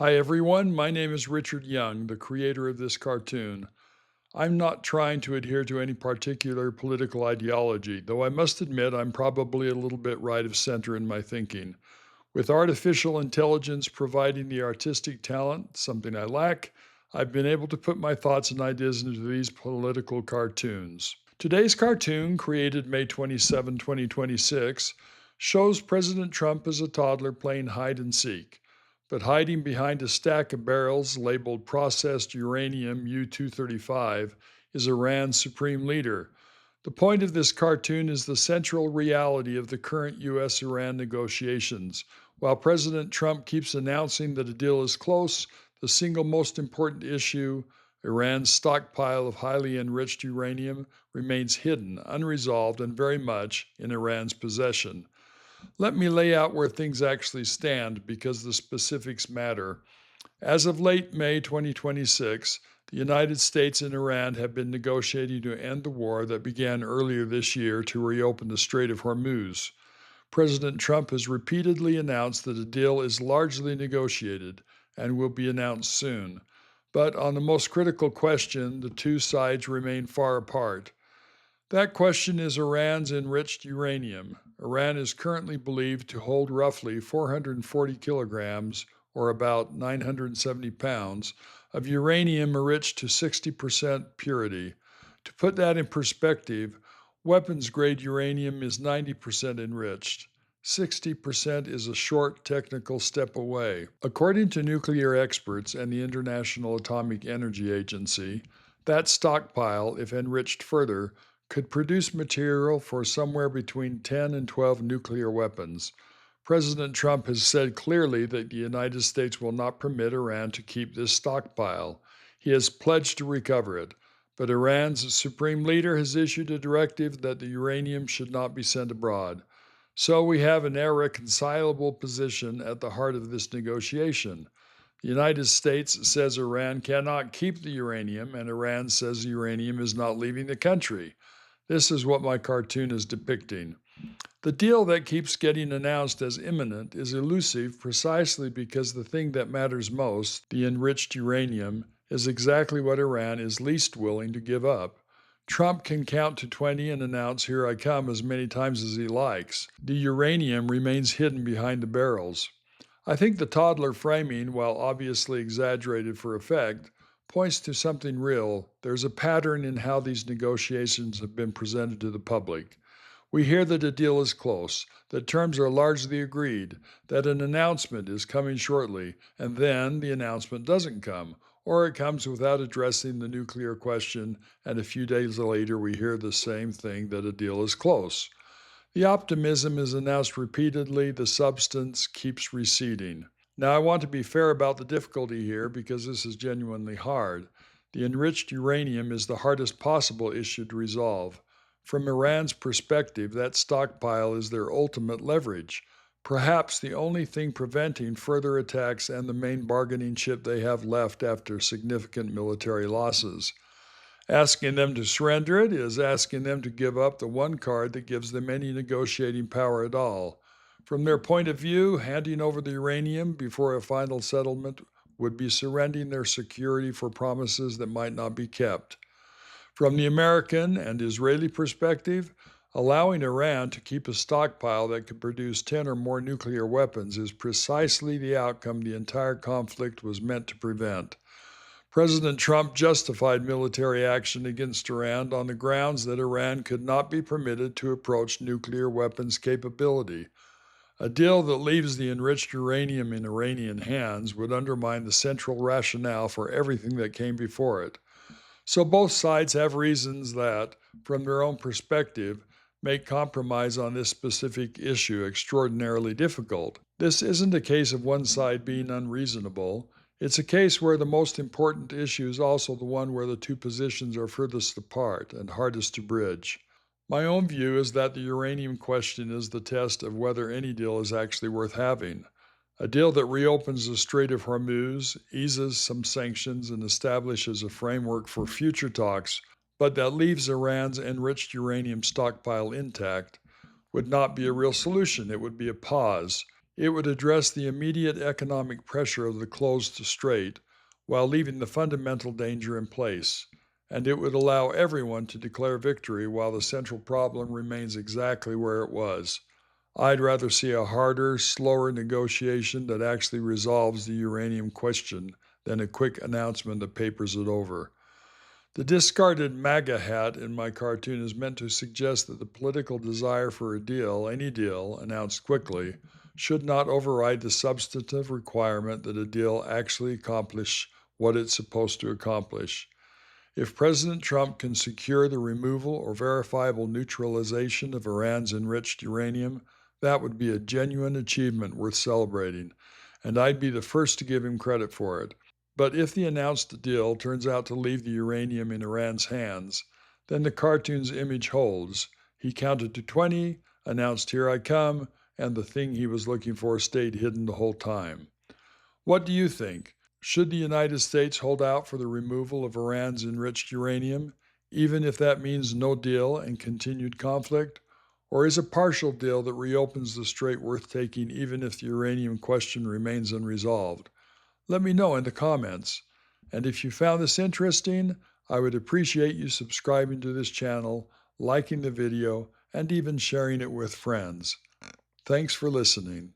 Hi everyone, my name is Richard Young, the creator of this cartoon. I'm not trying to adhere to any particular political ideology, though I must admit I'm probably a little bit right of center in my thinking. With artificial intelligence providing the artistic talent, something I lack, I've been able to put my thoughts and ideas into these political cartoons. Today's cartoon, created May 27, 2026, shows President Trump as a toddler playing hide and seek, but hiding behind a stack of barrels labeled processed uranium U-235 is Iran's supreme leader. The point of this cartoon is the central reality of the current U.S. Iran negotiations. While President Trump keeps announcing that a deal is close, the single most important issue, Iran's stockpile of highly enriched uranium, remains hidden, unresolved, and very much in Iran's possession. Let me lay out where things actually stand because the specifics matter. As of late May 2026, the United States and Iran have been negotiating to end the war that began earlier this year to reopen the Strait of Hormuz. President Trump has repeatedly announced that a deal is largely negotiated and will be announced soon. But on the most critical question, the two sides remain far apart. That question is Iran's enriched uranium. Iran is currently believed to hold roughly 440 kilograms, or about 970 pounds, of uranium enriched to 60% purity. To put that in perspective, weapons grade uranium is 90% enriched. 60% is a short technical step away. According to nuclear experts and the International Atomic Energy Agency, that stockpile, if enriched further, could produce material for somewhere between 10 and 12 nuclear weapons. President Trump has said clearly that the United States will not permit Iran to keep this stockpile. He has pledged to recover it, but Iran's supreme leader has issued a directive that the uranium should not be sent abroad. So we have an irreconcilable position at the heart of this negotiation. The United States says Iran cannot keep the uranium, and Iran says the uranium is not leaving the country. This is what my cartoon is depicting. The deal that keeps getting announced as imminent is elusive precisely because the thing that matters most, the enriched uranium, is exactly what Iran is least willing to give up. Trump can count to 20 and announce, "Here I come," as many times as he likes. The uranium remains hidden behind the barrels. I think the toddler framing, while obviously exaggerated for effect, points to something real. There's a pattern in how these negotiations have been presented to the public. We hear that a deal is close, that terms are largely agreed, that an announcement is coming shortly, and then the announcement doesn't come, or it comes without addressing the nuclear question, and a few days later we hear the same thing, that a deal is close. The optimism is announced repeatedly, the substance keeps receding. Now, I want to be fair about the difficulty here because this is genuinely hard. The enriched uranium is the hardest possible issue to resolve. From Iran's perspective, that stockpile is their ultimate leverage, perhaps the only thing preventing further attacks and the main bargaining chip they have left after significant military losses. Asking them to surrender it is asking them to give up the one card that gives them any negotiating power at all. From their point of view, handing over the uranium before a final settlement would be surrendering their security for promises that might not be kept. From the American and Israeli perspective, allowing Iran to keep a stockpile that could produce 10 or more nuclear weapons is precisely the outcome the entire conflict was meant to prevent. President Trump justified military action against Iran on the grounds that Iran could not be permitted to approach nuclear weapons capability. A deal that leaves the enriched uranium in Iranian hands would undermine the central rationale for everything that came before it. So both sides have reasons that, from their own perspective, make compromise on this specific issue extraordinarily difficult. This isn't a case of one side being unreasonable. It's a case where the most important issue is also the one where the two positions are furthest apart and hardest to bridge. My own view is that the uranium question is the test of whether any deal is actually worth having. A deal that reopens the Strait of Hormuz, eases some sanctions, and establishes a framework for future talks, but that leaves Iran's enriched uranium stockpile intact, would not be a real solution. It would be a pause. It would address the immediate economic pressure of the closed strait while leaving the fundamental danger in place, and it would allow everyone to declare victory while the central problem remains exactly where it was. I'd rather see a harder, slower negotiation that actually resolves the uranium question than a quick announcement that papers it over. The discarded MAGA hat in my cartoon is meant to suggest that the political desire for a deal, any deal, announced quickly, should not override the substantive requirement that a deal actually accomplish what it's supposed to accomplish. If President Trump can secure the removal or verifiable neutralization of Iran's enriched uranium, that would be a genuine achievement worth celebrating, and I'd be the first to give him credit for it. But if the announced deal turns out to leave the uranium in Iran's hands, then the cartoon's image holds. He counted to 20, announced, "Here I come," and the thing he was looking for stayed hidden the whole time. What do you think? Should the United States hold out for the removal of Iran's enriched uranium, even if that means no deal and continued conflict? Or is a partial deal that reopens the strait worth taking even if the uranium question remains unresolved? Let me know in the comments. And if you found this interesting, I would appreciate you subscribing to this channel, liking the video, and even sharing it with friends. Thanks for listening.